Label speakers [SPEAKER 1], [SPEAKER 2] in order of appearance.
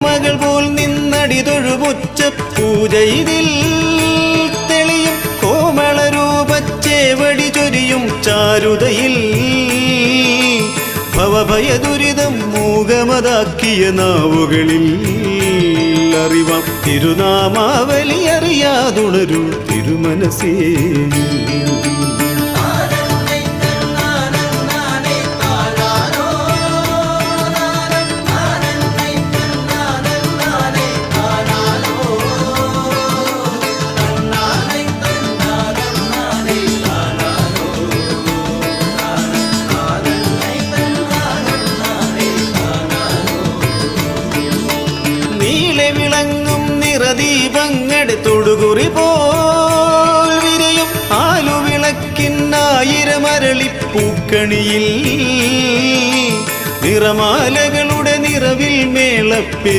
[SPEAKER 1] മകൾ പോൽ നിന്നടി തൊഴുപുച്ച പൂജ ഇതിൽ തെളിയും കോമള രൂപച്ചേവടി ചൊരിയും ചാരുതയിൽ ഭവഭയ ദുരിതം മൂകമതാക്കിയ നാവുകളിൽ അറിവാം തിരുനാമാവലി അറിയാതുണരൂ തിരുമനസേ. വിളങ്ങും നിറദീപങ്ങളുടെ തൊടുകുറി പോൽ വിരിയും ആലുവിളക്കിനായിരമരളിപ്പൂക്കണിയിൽ നിറമാലകളുടെ നിറവിൽ മേളപ്പെരും